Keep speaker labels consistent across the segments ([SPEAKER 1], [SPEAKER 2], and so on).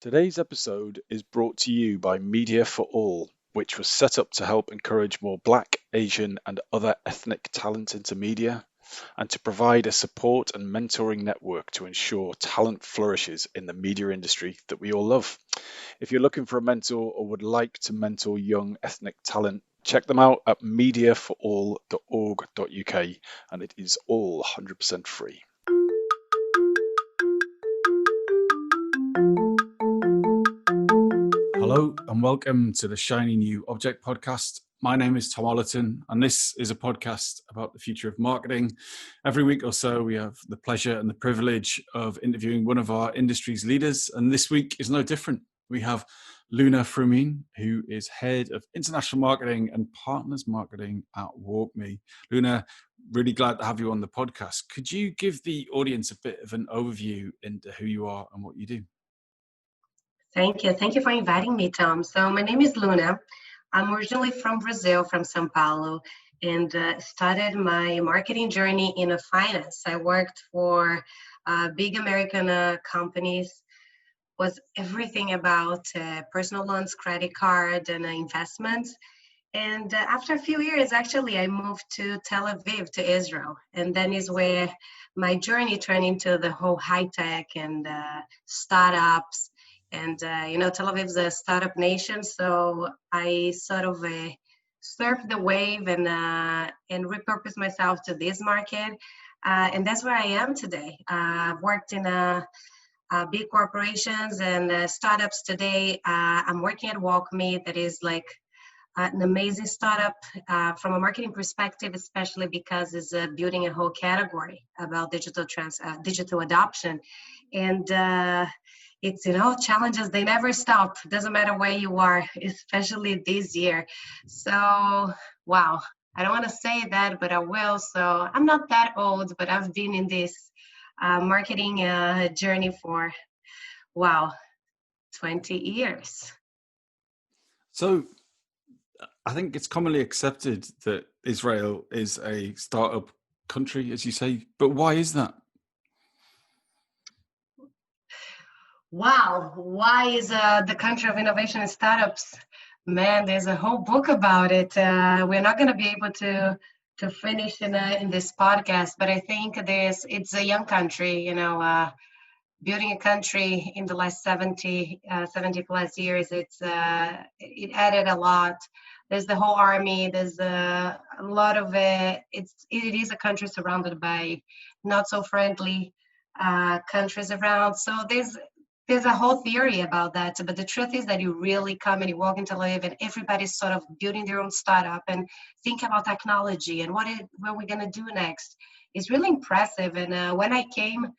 [SPEAKER 1] Today's episode is brought to you by Media for All, which was set up to help encourage more Black, Asian, and other ethnic talent into media, and to provide a support and mentoring network to ensure talent flourishes in the media industry that we all love. If you're looking for a mentor or would like to mentor young ethnic talent, check them out at mediaforall.org.uk, and it is all 100% free. Hello and welcome to the Shiny New Object podcast. My name is Tom Ollerton, and this is a podcast about the future of marketing. Every week or so, we have the pleasure and the privilege of interviewing one of our industry's leaders, and this week is no different. We have Luna Froumine, who is Head of International Marketing and Partners Marketing at WalkMe. Luna, really glad to have you on the podcast. Could you give the audience a bit of an overview into who you are and what you do?
[SPEAKER 2] Thank you. Thank you for inviting me, Tom. So my name is Luna. I'm originally from Brazil, from São Paulo, and started my marketing journey in finance. I worked for big American companies, was everything about personal loans, credit card, and investments. And after a few years, actually, I moved to Tel Aviv, to Israel. And then is where my journey turned into the whole high tech and startups. And, Tel Aviv is a startup nation, so I sort of surfed the wave and repurposed myself to this market. And that's where I am today. I've worked in big corporations and startups today. I'm working at WalkMe, that is like an amazing startup from a marketing perspective, especially because it's building a whole category about digital adoption. And it's, challenges, they never stop. Doesn't matter where you are, especially this year. So, wow, I don't want to say that, but I will. So I'm not that old, but I've been in this marketing journey for, 20 years.
[SPEAKER 1] So I think it's commonly accepted that Israel is a startup country, as you say, but why is that?
[SPEAKER 2] Wow, why is the country of innovation and startups? Man, there's a whole book about it. We're not going to be able to finish in this podcast, but I think it's a young country. Building a country in the last 70 plus years, it added a lot. There's the whole army. There's a lot of it. It is a country surrounded by not so friendly countries around. So there's a whole theory about that, but the truth is that you really come and you walk into Tel Aviv and everybody's sort of building their own startup and think about technology and what we're going to do next. It's really impressive. And when I came,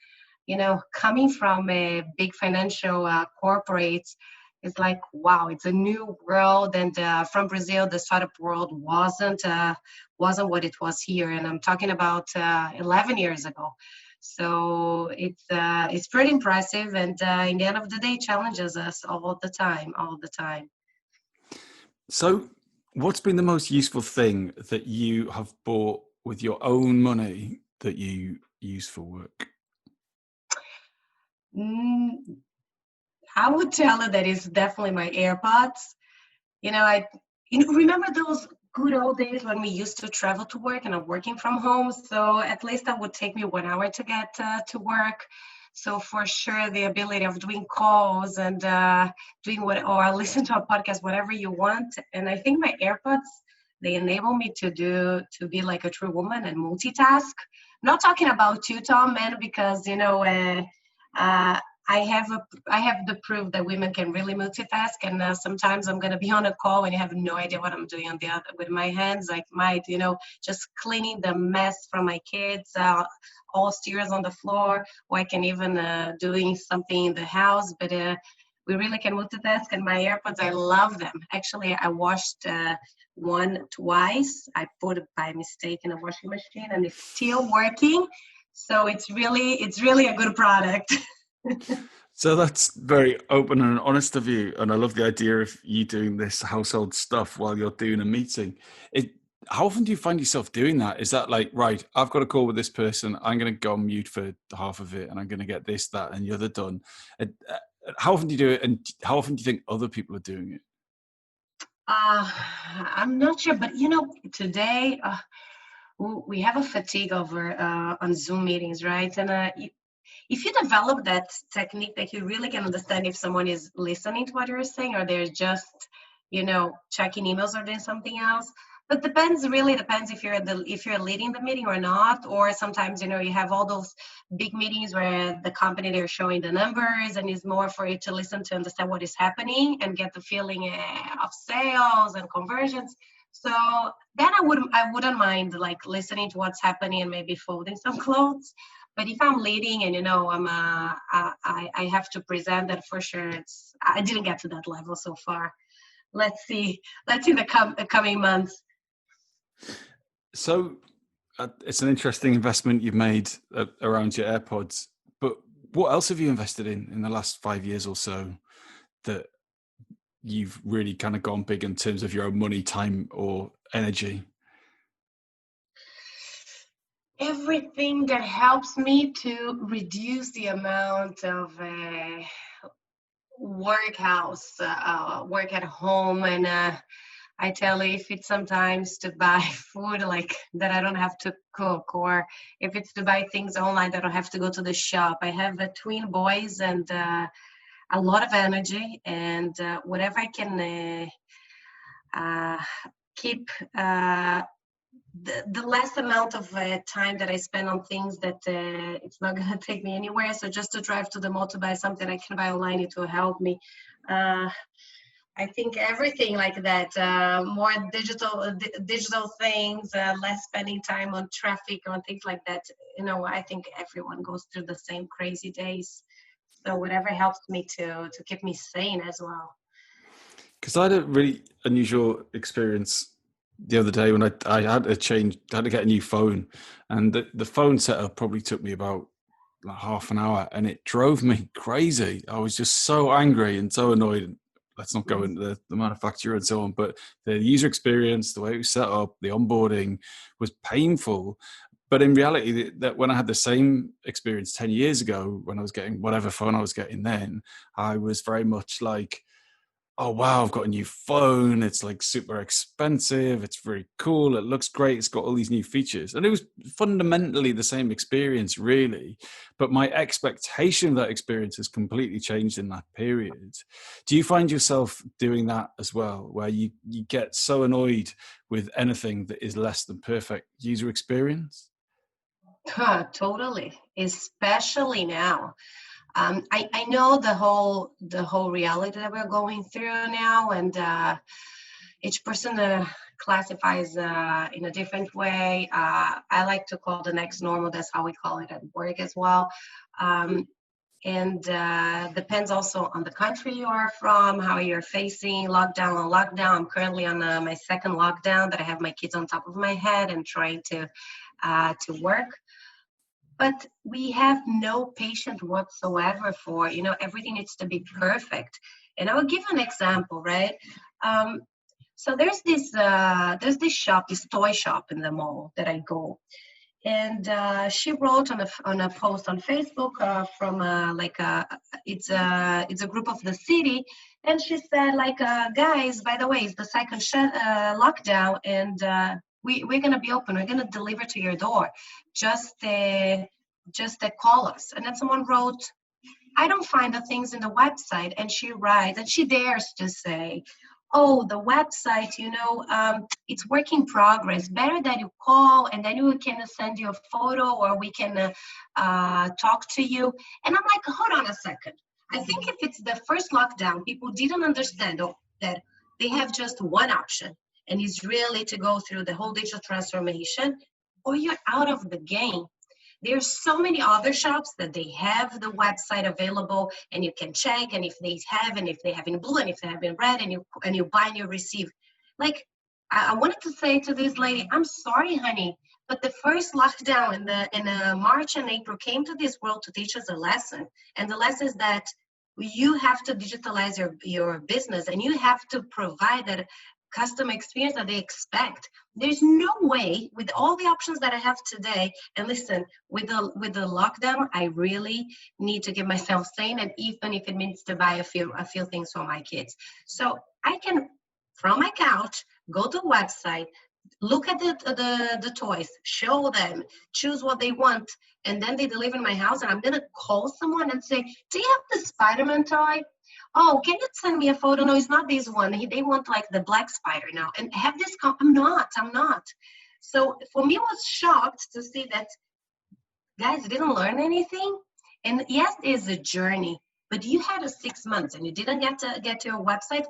[SPEAKER 2] coming from a big financial corporates, it's like, wow, it's a new world. And from Brazil, the startup world wasn't what it was here. And I'm talking about 11 years ago. So it's pretty impressive, and in the end of the day, challenges us all the time.
[SPEAKER 1] So, what's been the most useful thing that you have bought with your own money that you use for work?
[SPEAKER 2] I would tell her that it's definitely my AirPods. I remember those good old days when we used to travel to work and I'm working from home. So at least that would take me 1 hour to get to work. So for sure, the ability of doing calls and doing or listen to a podcast, whatever you want. And I think my AirPods, they enable me to be like a true woman and multitask. I'm not talking about you, Tom, man, because, I have the proof that women can really multitask, and sometimes I'm gonna be on a call and you have no idea what I'm doing on the other with my hands. Like just cleaning the mess from my kids, all steers on the floor, or I can even doing something in the house. But we really can multitask. And my AirPods, I love them. Actually, I washed one twice. I put it by mistake in a washing machine, and it's still working. So it's really a good product.
[SPEAKER 1] So that's very open and honest of you, and I love the idea of you doing this household stuff while you're doing a meeting. How often do you find yourself doing that? Is that like, right, I've got a call with this person, I'm going to go on mute for half of it, and I'm going to get this, that, and the other done? How often do you do it, and how often do you think other people are doing it?
[SPEAKER 2] I'm not sure, but today we have a fatigue over on Zoom meetings, right? And if you develop that technique that you really can understand if someone is listening to what you're saying or they're just, checking emails or doing something else. But really depends if you're leading the meeting or not. Or sometimes, you have all those big meetings where the company, they're showing the numbers and it's more for you to listen to understand what is happening and get the feeling of sales and conversions. So then I wouldn't mind like listening to what's happening and maybe folding some clothes. But if I'm leading and I have to present, that for sure I didn't get to that level so far. Let's see the coming months.
[SPEAKER 1] So it's an interesting investment you've made around your AirPods. But what else have you invested in the last 5 years or so that you've really kind of gone big in terms of your own money, time, or energy?
[SPEAKER 2] Everything that helps me to reduce the amount of work at home, and I tell you, if it's sometimes to buy food like that I don't have to cook, or if it's to buy things online that I don't have to go to the shop. I have twin boys and a lot of energy, and whatever I can keep the less amount of time that I spend on things that it's not going to take me anywhere. So just to drive to the mall to buy something I can buy online, it will help me. I think everything like that, more digital things, less spending time on traffic or things like that. I think everyone goes through the same crazy days. So whatever helps me to keep me sane as well.
[SPEAKER 1] Because I had a really unusual experience the other day when I had to get a new phone, and the phone setup probably took me about like half an hour, and it drove me crazy. I was just so angry and so annoyed. Let's not go into the manufacturer and so on, but the user experience, the way it was set up, the onboarding was painful. But in reality, that when I had the same experience 10 years ago, when I was getting whatever phone I was getting then, I was very much like, oh wow, I've got a new phone, it's like super expensive, it's very cool, it looks great, it's got all these new features. And it was fundamentally the same experience really, but my expectation of that experience has completely changed in that period. Do you find yourself doing that as well, where you get so annoyed with anything that is less than perfect user experience?
[SPEAKER 2] Totally, especially now. I know the whole reality that we're going through now, and each person classifies in a different way. I like to call the next normal. That's how we call it at work as well. And depends also on the country you are from, how you're facing lockdown on lockdown. I'm currently on my second lockdown, that I have my kids on top of my head and trying to work. But we have no patience whatsoever for, everything needs to be perfect. And I will give an example, right? So there's this shop, this toy shop in the mall that I go. And she wrote on a post on Facebook from it's a group of the city, and she said guys, by the way, it's the second lockdown, and we're gonna be open. We're gonna deliver to your door. Just call us. And then someone wrote, I don't find the things in the website. And she writes, and she dares to say, oh, the website, it's work in progress. Better that you call, and then we can send you a photo, or we can talk to you. And I'm like, hold on a second. I think if it's the first lockdown, people didn't understand that they have just one option, and it's really to go through the whole digital transformation, or you're out of the game. There's so many other shops that they have the website available, and you can check, and if they have in blue, and if they have in red, and you buy and you receive. Like, I wanted to say to this lady, I'm sorry, honey, but the first lockdown in March and April came to this world to teach us a lesson, and the lesson is that you have to digitalize your business, and you have to provide that customer experience that they expect. There's no way with all the options that I have today. And listen, with the lockdown, I really need to keep myself sane, and even if it means to buy a few things for my kids. So I can, from my couch, go to the website, look at the toys, show them, choose what they want, and then they deliver in my house. And I'm gonna call someone and say, "Do you have the Spider-Man toy? Oh, can you send me a photo? No, it's not this one. They want like the black spider now, and have this. I'm not. So for me, it was shocked to see that guys didn't learn anything. And yes, it's a journey, but you had a 6 months and you didn't get to your website.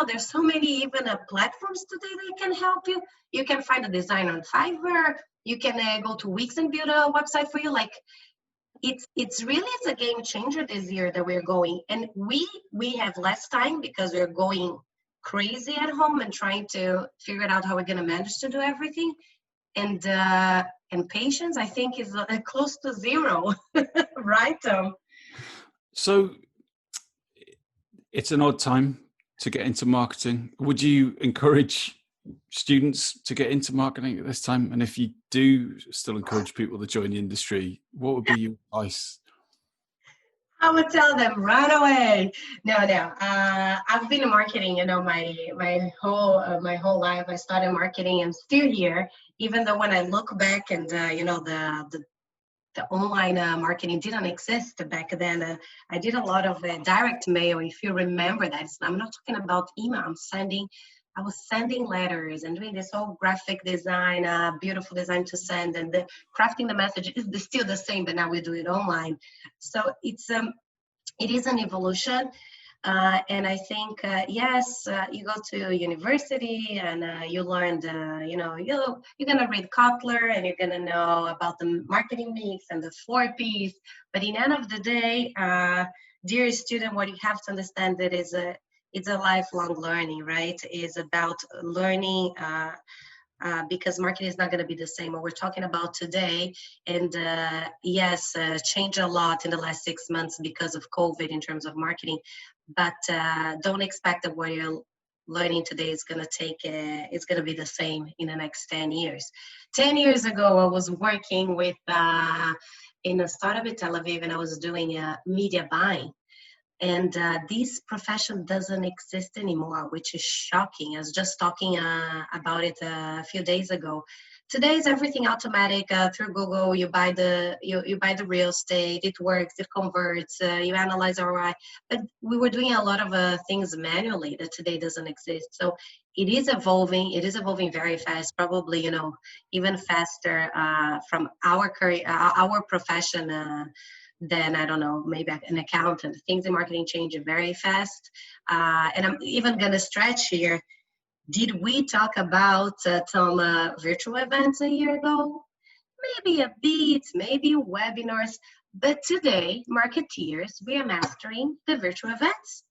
[SPEAKER 2] There's so many even platforms today that can help you. You can find a designer on Fiverr. You can go to Wix and build a website for you. Like it's really a game changer this year that we're going, and we have less time because we're going crazy at home and trying to figure out how we're going to manage to do everything. And patience, I think, is close to zero, right?
[SPEAKER 1] So it's an odd time to get into marketing. Would you encourage students to get into marketing at this time? And if you do still encourage people to join the industry, what would be your advice?
[SPEAKER 2] I would tell them right away. No. I've been in marketing, my whole life. I started marketing and still here. Even though when I look back and the online marketing didn't exist back then. I did a lot of direct mail. If you remember that, I'm not talking about email. I was sending letters and doing this whole graphic design, beautiful design to send, and crafting the message is still the same, but now we do it online. So it is an evolution. And I think, yes, you go to university and you learn, you're going to read Kotler and you're going to know about the marketing mix and the 4 Ps. But in the end of the day, dear student, what you have to understand that it's a lifelong learning, right? It's about learning because marketing is not going to be the same. What we're talking about today, and yes, changed a lot in the last 6 months because of COVID in terms of marketing. But don't expect that what you're learning today is going to be the same in the next 10 years. 10 years ago, I was working with in a startup in Tel Aviv, and I was doing media buying. And this profession doesn't exist anymore, which is shocking. I was just talking about it a few days ago. Today is everything automatic through Google. You buy the real estate. It works. It converts. You analyze ROI. But we were doing a lot of things manually that today doesn't exist. So it is evolving. It is evolving very fast. Probably even faster from our career, our profession. Than, I don't know, maybe an accountant. Things in marketing change very fast. And I'm even going to stretch here. Did we talk about some virtual events a year ago? Maybe a bit, maybe webinars. But today, marketeers, we are mastering the virtual events.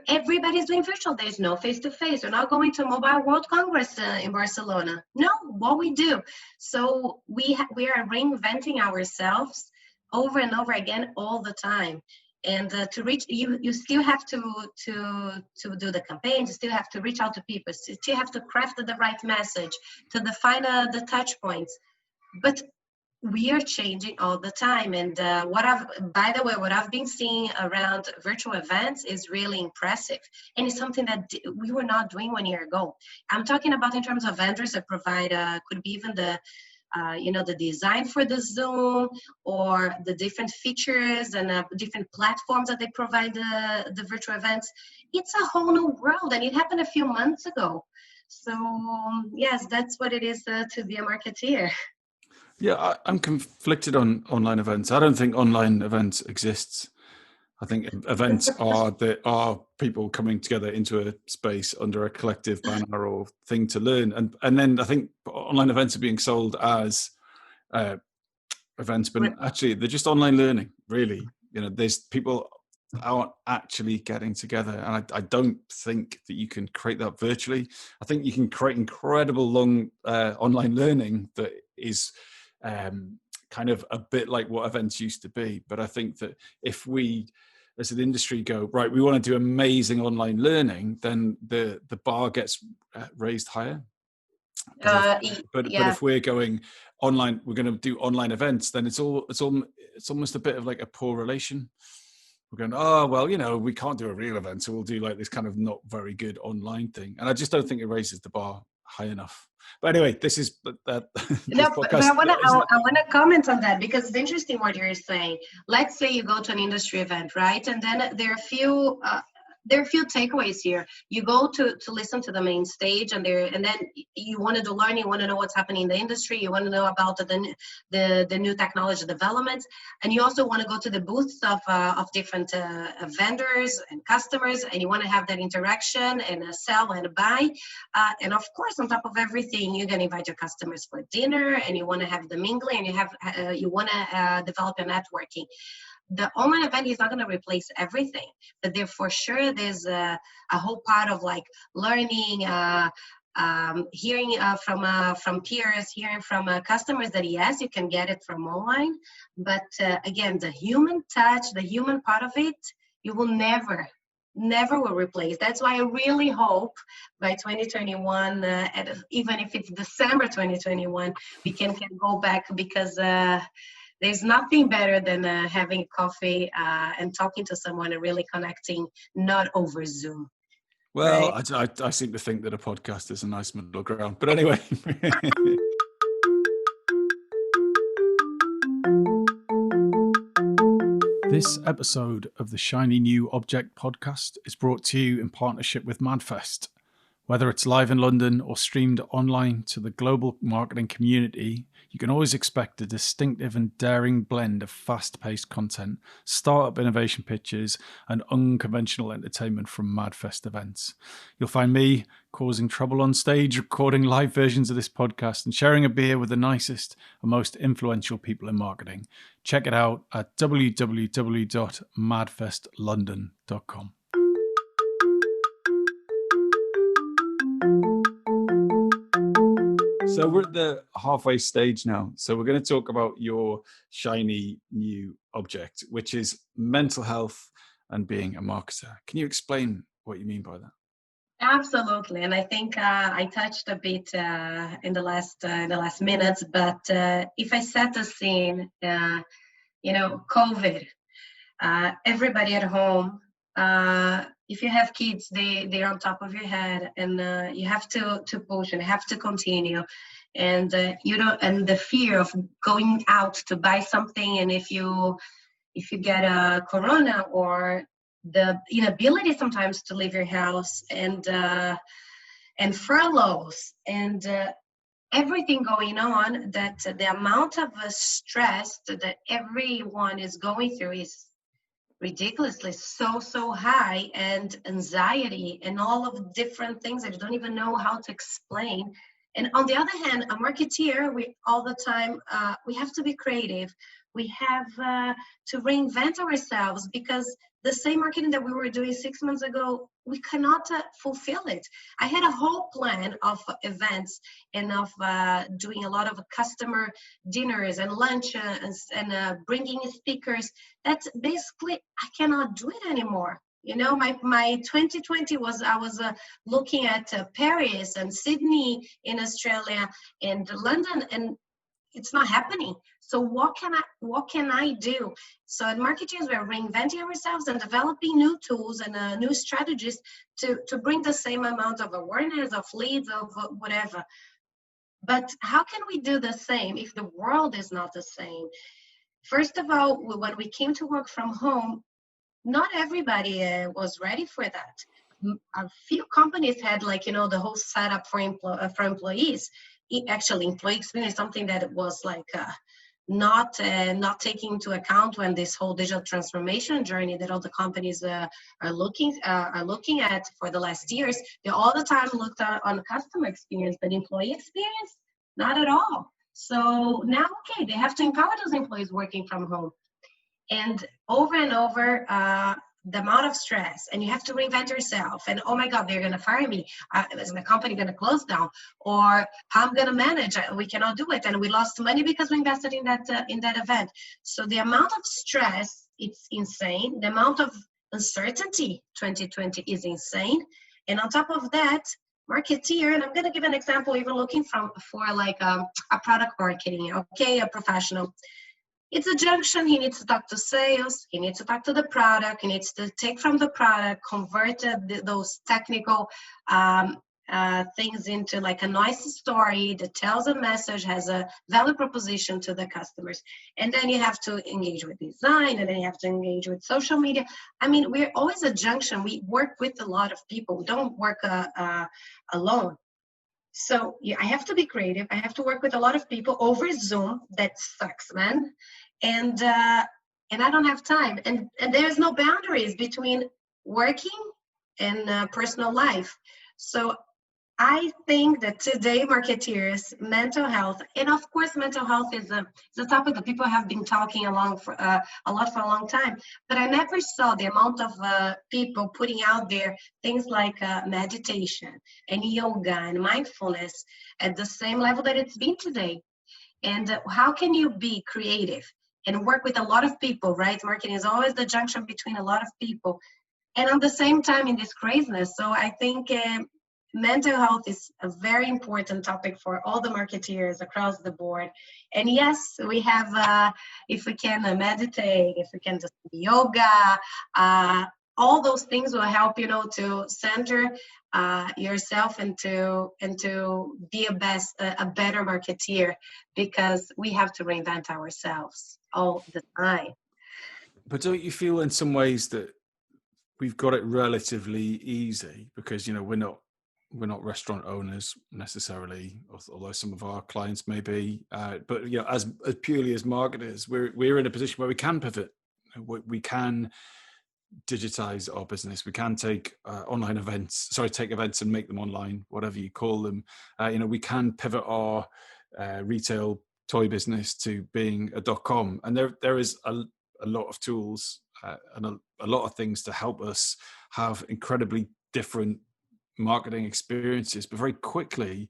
[SPEAKER 2] Everybody's doing virtual. There's no face-to-face. We're not going to Mobile World Congress in Barcelona. No, what we do. So we are reinventing ourselves over and over again all the time. And to reach you still have to do the campaigns. You still have to reach out to people. You still have to craft the right message, to define the touch points. But we are changing all the time. And what I've been seeing around virtual events is really impressive. And it's something that we were not doing 1 year ago. I'm talking about in terms of vendors that provide, could be even the design for the Zoom or the different features and different platforms that they provide the virtual events. It's a whole new world, and it happened a few months ago. So yes, that's what it is to be a marketeer.
[SPEAKER 1] Yeah, I'm conflicted on online events. I don't think online events exist. I think events are people coming together into a space under a collective banner or thing to learn, and then I think online events are being sold as events, but actually they're just online learning. Really, there's people aren't actually getting together, and I don't think that you can create that virtually. I think you can create incredible long online learning that is kind of a bit like what events used to be. But I think that if we as an industry go, right, we want to do amazing online learning, then the bar gets raised higher. But
[SPEAKER 2] Yeah.
[SPEAKER 1] if we're going online, we're going to do online events, then it's almost a bit of like a poor relation. We're going, oh, well, we can't do a real event, so we'll do like this kind of not very good online thing. And I just don't think it raises the bar high enough. But anyway, this is that.
[SPEAKER 2] No, but I wanna comment on that, because it's interesting what you're saying. Let's say you go to an industry event, right? And then there are a few takeaways here. You go to listen to the main stage, and then you wanted to learn, you want to know what's happening in the industry, you want to know about the new technology developments, and you also want to go to the booths of different vendors and customers, and you want to have that interaction and sell and buy. And of course, on top of everything, you're going to invite your customers for dinner, and you want to have the mingling, and you want to develop your networking. The online event is not going to replace everything, but there for sure there's a whole part of like learning, hearing from peers, hearing from customers that yes, you can get it from online, but again, the human touch, the human part of it, you will never will replace. That's why I really hope by 2021, even if it's December 2021, we can go back, because there's nothing better than having coffee and talking to someone and really connecting, not over Zoom.
[SPEAKER 1] Well,
[SPEAKER 2] right?
[SPEAKER 1] I seem to think that a podcast is a nice middle ground. But anyway. This episode of the Shiny New Object podcast is brought to you in partnership with MadFest. Whether it's live in London or streamed online to the global marketing community, you can always expect a distinctive and daring blend of fast-paced content, startup innovation pitches, and unconventional entertainment from MadFest events. You'll find me causing trouble on stage, recording live versions of this podcast, and sharing a beer with the nicest and most influential people in marketing. Check it out at www.madfestlondon.com. So we're at the halfway stage now. So we're going to talk about your shiny new object, which is mental health and being a marketer. Can you explain what you mean by that?
[SPEAKER 2] Absolutely, and I think I touched a bit in the last minutes. But if I set the scene, COVID, everybody at home. If you have kids, they're on top of your head, and you have to push and have to continue, and and the fear of going out to buy something, and if you get a corona, or the inability sometimes to leave your house, and furloughs, and everything going on, that the amount of stress that everyone is going through is ridiculously so high, and anxiety and all of different things that you don't even know how to explain. And on the other hand, a marketeer, we all the time, we have to be creative. We have to reinvent ourselves, because the same marketing that we were doing 6 months ago, we cannot fulfill it. I had a whole plan of events and of doing a lot of customer dinners and lunch and bringing speakers. That's basically, I cannot do it anymore. My 2020 was, I was looking at Paris and Sydney in Australia and London, and it's not happening. So what can I do? So at marketeers, we're reinventing ourselves and developing new tools and new strategies to bring the same amount of awareness, of leads, of whatever. But how can we do the same if the world is not the same? First of all, when we came to work from home, not everybody was ready for that. A few companies had the whole setup for employees. Actually, employee experience, something that was not taking into account when this whole digital transformation journey that all the companies are looking at for the last years. They all the time looked on customer experience, but employee experience, not at all. So now, okay, they have to empower those employees working from home. And over, the amount of stress, and you have to reinvent yourself, and oh my God, they're going to fire me. Is my company going to close down? Or how I'm going to manage? We cannot do it. And we lost money because we invested in that event. So the amount of stress, it's insane. The amount of uncertainty 2020 is insane. And on top of that, marketeer, and I'm going to give an example, even looking for like a product marketing, okay, a professional. It's a junction. He needs to talk to sales. He needs to talk to the product. He needs to take from the product, convert those technical things into like a nice story that tells a message, has a value proposition to the customers. And then you have to engage with design, and then you have to engage with social media. I mean, we're always a junction. We work with a lot of people. We don't work alone. So yeah, I have to be creative. I have to work with a lot of people over Zoom. That sucks, man. And I don't have time. And there's no boundaries between working and personal life. So I think that today, marketeers, mental health, and of course, mental health is a topic that people have been talking along for a lot for a long time. But I never saw the amount of people putting out there things like meditation and yoga and mindfulness at the same level that it's been today. And how can you be creative and work with a lot of people, right? Marketing is always the junction between a lot of people, and at the same time in this craziness. So I think mental health is a very important topic for all the marketeers across the board. And yes, we have, if we can meditate, if we can just do yoga, all those things will help, to center yourself and to be a better marketeer, because we have to reinvent ourselves all the time.
[SPEAKER 1] But don't you feel in some ways that we've got it relatively easy because, we're not restaurant owners necessarily, although some of our clients may be. But as purely as marketers, we're in a position where we can pivot. We can digitize our business. We can take take events and make them online, whatever you call them. We can pivot our retail toy business to being a .com, and there is a lot of tools and a lot of things to help us have incredibly different marketing experiences, but very quickly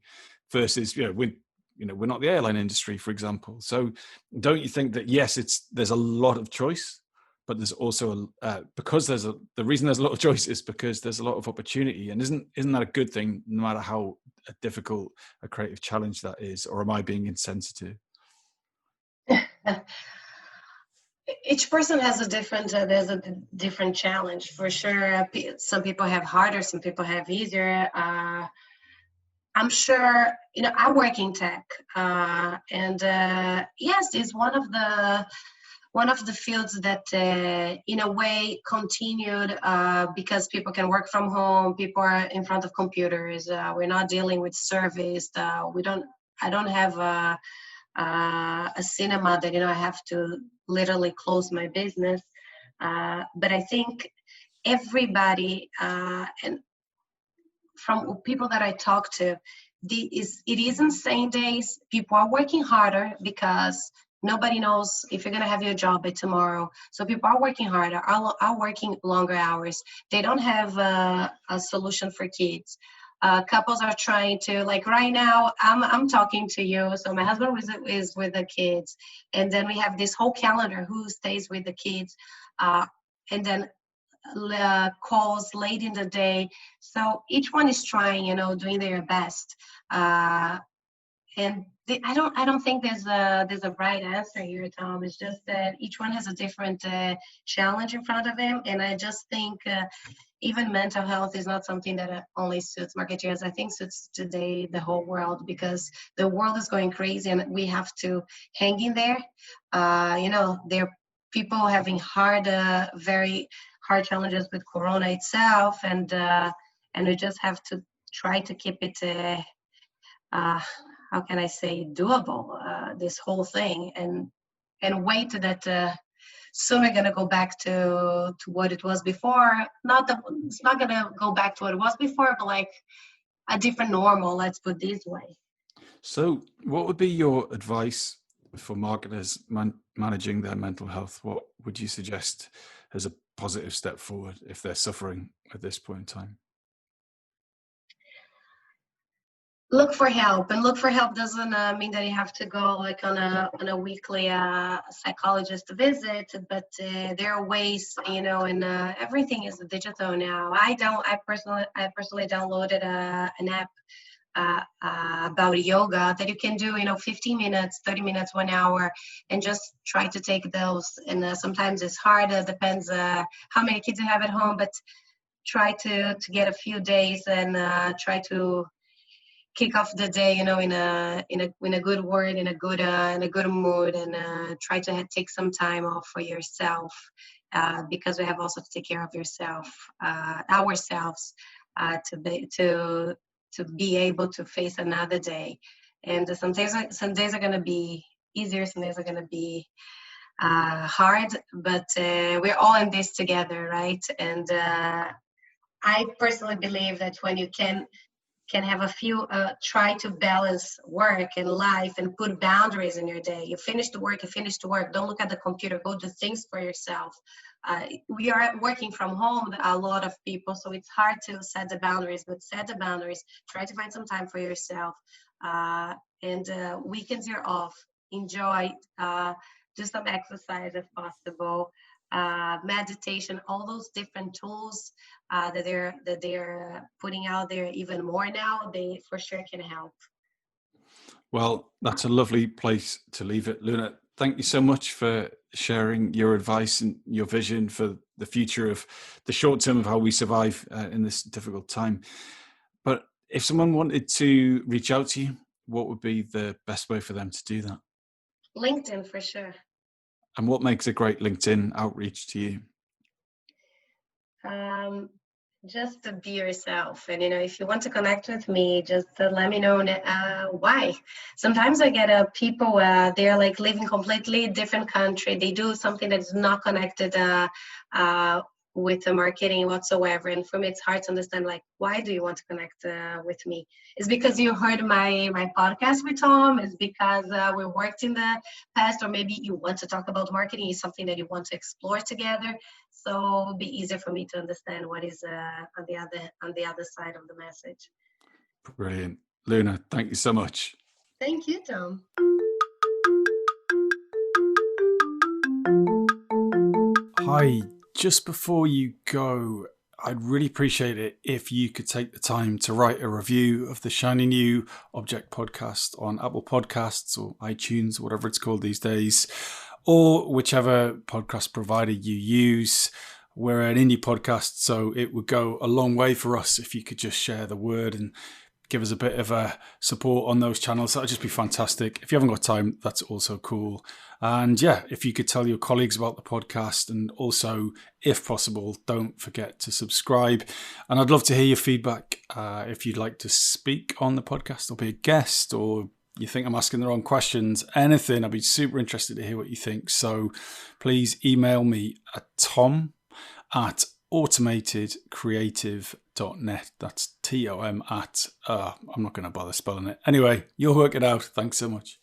[SPEAKER 1] versus, we're not the airline industry, for example. So don't you think that, yes, there's a lot of choice, but there's also the reason there's a lot of choice is because there's a lot of opportunity. And isn't that a good thing, no matter how difficult a creative challenge that is? Or am I being insensitive?
[SPEAKER 2] Each person has there's a different challenge for sure. Some people have harder, some people have easier. I'm sure, I work in tech, and yes, it's one of the fields that in a way continued because people can work from home, people are in front of computers, we're not dealing with service, I don't have a cinema that I have to literally close my business, but I think everybody and from people that I talk to, it is insane days. People are working harder because nobody knows if you're going to have your job by tomorrow. So people are working harder, are working longer hours. They don't have a solution for kids. Couples are trying to, like right now, I'm talking to you. So my husband is with the kids. And then we have this whole calendar, who stays with the kids. And then calls late in the day. So each one is trying, doing their best. And I don't think there's a right answer here, Tom. It's just that each one has a different challenge in front of them. And I just think even mental health is not something that only suits marketeers. I think suits today the whole world, because the world is going crazy and we have to hang in there. There are people having very hard challenges with Corona itself, and we just have to try to keep it how can I say, doable, this whole thing, and wait that soon we're going to go back to what it was before. It's not going to go back to what it was before, but like a different normal, let's put it this way.
[SPEAKER 1] So what would be your advice for marketers managing their mental health? What would you suggest as a positive step forward if they're suffering at this point in time?
[SPEAKER 2] Look for help, and look for help doesn't mean that you have to go like on a weekly psychologist visit, but there are ways, and everything is digital now. I personally downloaded an app about yoga that you can do, 15 minutes, 30 minutes, 1 hour, and just try to take those. And sometimes it's hard. It depends how many kids you have at home, but try to get a few days and try to kick off the day, in a good word, in a good mood, and try to take some time off for yourself, because we have also to take care of ourselves, to be able to face another day. And some days are going to be easier, some days are going to be hard, but we're all in this together, right? And I personally believe that when you can have a few, try to balance work and life and put boundaries in your day. You finish the work, Don't look at the computer, go do things for yourself. We are working from home, a lot of people, so it's hard to set the boundaries, but set the boundaries. Try to find some time for yourself. And weekends you're off. Enjoy, do some exercise if possible. Meditation, all those different tools that they're putting out there even more now, they for sure can help.
[SPEAKER 1] Well, that's a lovely place to leave it. Luna, thank you so much for sharing your advice and your vision for the future of the short term of how we survive in this difficult time. But if someone wanted to reach out to you, what would be the best way for them to do that?
[SPEAKER 2] LinkedIn, for sure.
[SPEAKER 1] And what makes a great LinkedIn outreach to you?
[SPEAKER 2] Just to be yourself. And, if you want to connect with me, just let me know why. Sometimes I get people, they're like living completely different country. They do something that is not connected with the marketing whatsoever. And for me, it's hard to understand, like, why do you want to connect with me? It's because you heard my podcast with Tom. It's because we worked in the past, or maybe you want to talk about marketing. Is something that you want to explore together. So it'll be easier for me to understand what is on the other side of the message.
[SPEAKER 1] Brilliant. Luna, thank you so much.
[SPEAKER 2] Thank you, Tom.
[SPEAKER 1] Hi, just before you go, I'd really appreciate it if you could take the time to write a review of the Shiny New Object podcast on Apple Podcasts or iTunes, whatever it's called these days, or whichever podcast provider you use. We're an indie podcast, so it would go a long way for us if you could just share the word and give us a bit of a support on those channels. That would just be fantastic. If you haven't got time, that's also cool. And yeah, if you could tell your colleagues about the podcast, and also, if possible, don't forget to subscribe. And I'd love to hear your feedback. If you'd like to speak on the podcast or be a guest, or you think I'm asking the wrong questions, anything, I'd be super interested to hear what you think. So please email me at tom@automatedcreative.net. That's TOM at, I'm not going to bother spelling it. Anyway, you'll work it out. Thanks so much.